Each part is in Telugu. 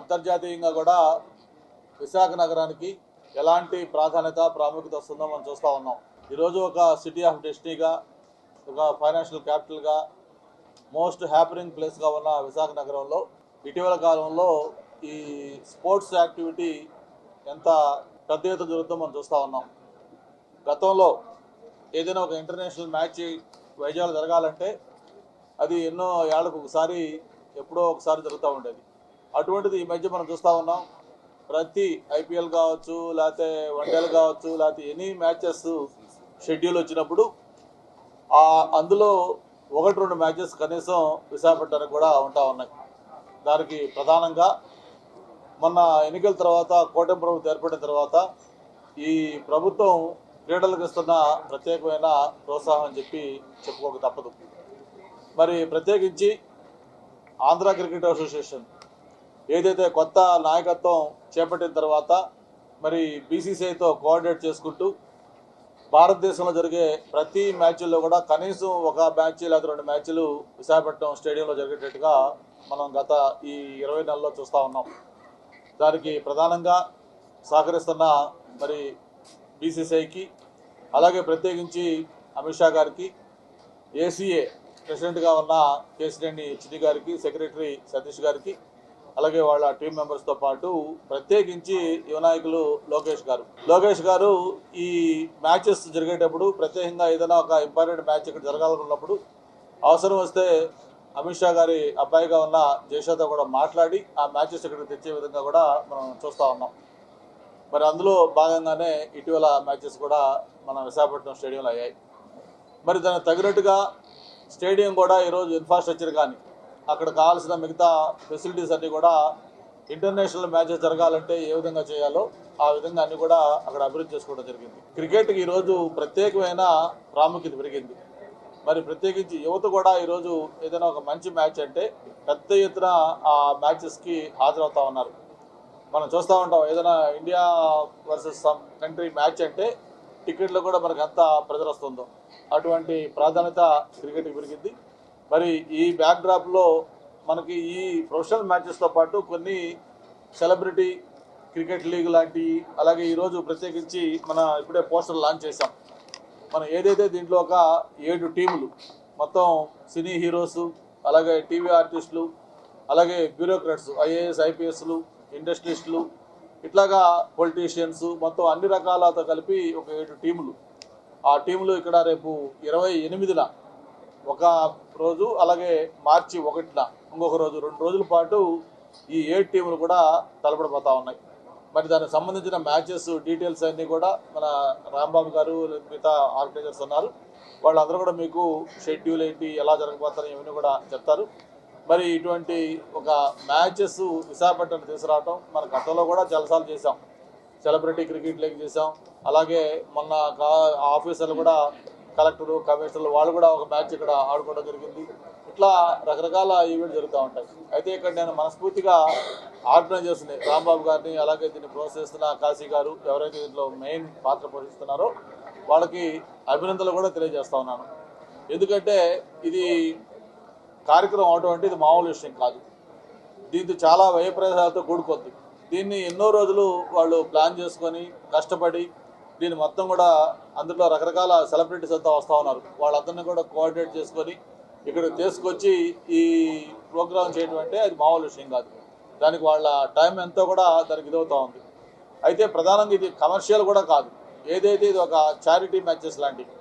అంతర్జాతీయంగా కూడా విశాఖ నగరానికి ఎలాంటి ప్రాముఖ్యత వస్తుందో మనం చూస్తూ ఉన్నాం. ఈరోజు ఒక సిటీ ఆఫ్ డెస్టినీగా, ఒక ఫైనాన్షియల్ క్యాపిటల్గా, మోస్ట్ హ్యాపనింగ్ ప్లేస్గా ఉన్న విశాఖ నగరంలో ఇటీవల కాలంలో ఈ స్పోర్ట్స్ యాక్టివిటీ ఎంత పెద్ద ఎత్తున జరుగుతుందో మనం చూస్తూ ఉన్నాం. గతంలో ఏదైనా ఒక ఇంటర్నేషనల్ మ్యాచ్ వైజాగ్ జరగాలంటే అది ఎన్నో ఏళ్ళకు ఒకసారి, ఎప్పుడో ఒకసారి జరుగుతూ ఉండేది. అటువంటిది ఈ మధ్య మనం చూస్తూ ఉన్నాం. ప్రతి ఐపీఎల్ కావచ్చు, లేకపోతే వన్డేలు కావచ్చు, లేకపోతే ఎనీ మ్యాచెస్ షెడ్యూల్ వచ్చినప్పుడు అందులో 1-2 మ్యాచెస్ కనీసం విశాఖపట్నానికి కూడా ఉంటా ఉన్నాయి. దానికి ప్రధానంగా మొన్న ఎన్నికల తర్వాత, కూటమి ప్రభుత్వం ఏర్పడిన తర్వాత ఈ ప్రభుత్వం క్రీడలకు ఇస్తున్న ప్రత్యేకమైన ప్రోత్సాహం అని చెప్పుకోక తప్పదు. మరి ప్రత్యేకించి ఆంధ్ర క్రికెట్ అసోసియేషన్ ఏదైతే కొత్త నాయకత్వం చేపట్టిన తర్వాత మరి బీసీసీఐతో కోఆర్డినేట్ చేసుకుంటూ భారతదేశంలో జరిగే ప్రతి మ్యాచ్ల్లో కూడా కనీసం ఒక మ్యాచ్ లేదా 2 మ్యాచ్లు విశాఖపట్నం స్టేడియంలో జరిగేటట్టుగా మనం గత ఈ 20 నెలల్లో చూస్తూ ఉన్నాం. దానికి ప్రధానంగా సహకరిస్తున్న మరి బీసీసీఐకి, అలాగే ప్రత్యేకించి అమిత్ షా గారికి, ఏసీఏ ప్రెసిడెంట్గా ఉన్న కేసినేని చిన్ని గారికి, సెక్రటరీ సతీష్ గారికి, అలాగే వాళ్ళ టీం మెంబర్స్తో పాటు ప్రత్యేకించి యువ నాయకులు లోకేష్ గారు ఈ మ్యాచెస్ జరిగేటప్పుడు ప్రత్యేకంగా ఏదైనా ఒక ఇంపార్టెంట్ మ్యాచ్ ఇక్కడ జరగాలనుకున్నప్పుడు అవసరం వస్తే అమిత్ షా గారి అబ్బాయిగా ఉన్న జయషాతో కూడా మాట్లాడి ఆ మ్యాచెస్ ఇక్కడికి తెచ్చే విధంగా కూడా మనం చూస్తూ ఉన్నాం. మరి అందులో భాగంగానే ఇటీవల మ్యాచెస్ కూడా మన విశాఖపట్నం స్టేడియంలో అయ్యాయి. మరి దానికి తగినట్టుగా స్టేడియం కూడా ఈరోజు ఇన్ఫ్రాస్ట్రక్చర్ కానీ, అక్కడ కావాల్సిన మిగతా ఫెసిలిటీస్ అన్నీ కూడా ఇంటర్నేషనల్ మ్యాచెస్ జరగాలంటే ఏ విధంగా చేయాలో ఆ విధంగా అన్నీ కూడా అక్కడ అభివృద్ధి చేసుకోవడం జరిగింది. క్రికెట్కి ఈరోజు ప్రత్యేకమైన ప్రాముఖ్యత పెరిగింది. మరి ప్రత్యేకించి యువత కూడా ఈరోజు ఏదైనా ఒక మంచి మ్యాచ్ అంటే పెద్ద ఎత్తున ఆ మ్యాచెస్కి హాజరవుతూ ఉన్నారు. మనం చూస్తూ ఉంటాం. ఏదైనా India versus some country match అంటే టికెట్లు కూడా మనకు ఎంత ప్రెజర్ వస్తుందో అటువంటి ప్రాధాన్యత క్రికెట్కి పెరిగింది. మరి ఈ బ్యాక్డ్రాప్లో మనకి ఈ ప్రొఫెషనల్ మ్యాచెస్తో పాటు కొన్ని సెలబ్రిటీ క్రికెట్ లీగ్ లాంటివి, అలాగే ఈరోజు ప్రత్యేకించి మన ఇప్పుడే పోస్టర్ లాంచ్ చేశాం. మనం ఏదైతే దీంట్లో ఒక 7 టీములు, మొత్తం సినీ హీరోసు, అలాగే టీవీ ఆర్టిస్టులు, అలాగే బ్యూరోక్రాట్స్, ఐఏఎస్ ఐపీఎస్లు, ఇండస్ట్రియలిస్టులు, ఇట్లాగా పొలిటీషియన్స్, మొత్తం అన్ని రకాలతో కలిపి ఒక 7 టీములు. ఆ టీములు ఇక్కడ రేపు 28న ఒక రోజు, అలాగే మార్చి 1న ఇంకొక రోజు, 2 రోజుల పాటు ఈ 7 టీములు కూడా తలపడిపోతూ ఉన్నాయి. మరి దానికి సంబంధించిన మ్యాచెస్ డీటెయిల్స్ అన్నీ కూడా మన రాంబాబు గారు, మిగతా ఆర్గనైజర్స్ ఉన్నారు. వాళ్ళందరూ కూడా మీకు షెడ్యూల్ ఏంటి, ఎలా జరగబోతారో ఇవన్నీ కూడా చెప్తారు. మరి ఇటువంటి ఒక మ్యాచెస్ విశాఖపట్నం తీసుకురావటం మన గతంలో కూడా చాలాసార్లు చేసాం. సెలబ్రిటీ క్రికెట్ లీగ్ చేసాం. అలాగే మొన్న ఆఫీసర్లు కూడా, కలెక్టరు, కమిషనర్లు వాళ్ళు కూడా ఒక మ్యాచ్ ఇక్కడ ఆడుకోవడం జరిగింది. ఇట్లా రకరకాల ఈవెంట్ జరుగుతూ ఉంటాయి. అయితే ఇక్కడ నేను మనస్ఫూర్తిగా ఆర్గనైజర్స్ని, రాంబాబు గారిని, అలాగే దీన్ని ప్రోత్సహిస్తున్న కాశీ గారు, ఎవరైతే దీంట్లో మెయిన్ పాత్ర పోషిస్తున్నారో వాళ్ళకి అభినందనలు కూడా తెలియజేస్తా ఉన్నాను. ఎందుకంటే ఇది కార్యక్రమం అవడం అంటే ఇది మామూలు విషయం కాదు. దీంతో చాలా వ్యయప్రయాసాలతో కూడుకుంది. దీన్ని ఎన్నో రోజులు వాళ్ళు ప్లాన్ చేసుకొని కష్టపడి దీన్ని మొత్తం కూడా అందులో రకరకాల సెలబ్రిటీస్ అంతా వస్తూ ఉన్నారు. వాళ్ళందరినీ కూడా కోఆర్డినేట్ చేసుకొని ఇక్కడ తీసుకొచ్చి ఈ ప్రోగ్రాం చేయడం అంటే అది మామూలు విషయం కాదు. దానికి వాళ్ళ టైం ఎంతో కూడా దానికి ఇదవుతూ ఉంది. అయితే ప్రధానంగా ఇది కమర్షియల్ కూడా కాదు. ఏదైతే ఇది ఒక చారిటీ మ్యాచెస్ లాంటివి,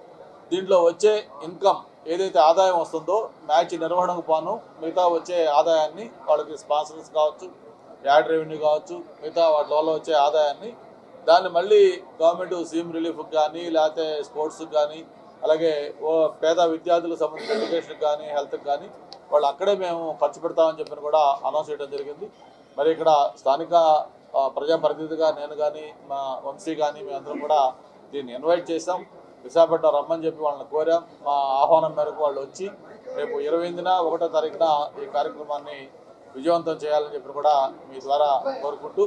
దీంట్లో వచ్చే ఇన్కమ్ ఏదైతే ఆదాయం వస్తుందో మ్యాచ్ నిర్వహణకు పోను మిగతా వచ్చే ఆదాయాన్ని వాళ్ళకి స్పాన్సర్స్ కావచ్చు, యాడ్ రెవెన్యూ కావచ్చు, మిగతా వాటి వల్ల వచ్చే ఆదాయాన్ని దాన్ని మళ్ళీ గవర్నమెంట్ సీఎం రిలీఫ్కి కానీ, లేకపోతే స్పోర్ట్స్కి కానీ, అలాగే పేద విద్యార్థులకు సంబంధించిన ఎడ్యుకేషన్కి కానీ, హెల్త్కి కానీ వాళ్ళు అక్కడే మేము ఖర్చు పెడతామని చెప్పిన కూడా అనౌన్స్ చేయడం జరిగింది. మరి ఇక్కడ స్థానిక ప్రజాప్రతినిధిగా నేను కానీ, మా వంశీ కానీ మేమందరం కూడా దీన్ని ఇన్వైట్ చేసాం. విశాఖపట్నం రమ్మని చెప్పి వాళ్ళని కోరాం. మా ఆహ్వానం మేరకు వాళ్ళు వచ్చి రేపు 28న 1వ తారీఖున ఈ కార్యక్రమాన్ని విజయవంతం చేయాలని చెప్పి కూడా మీ ద్వారా కోరుకుంటూ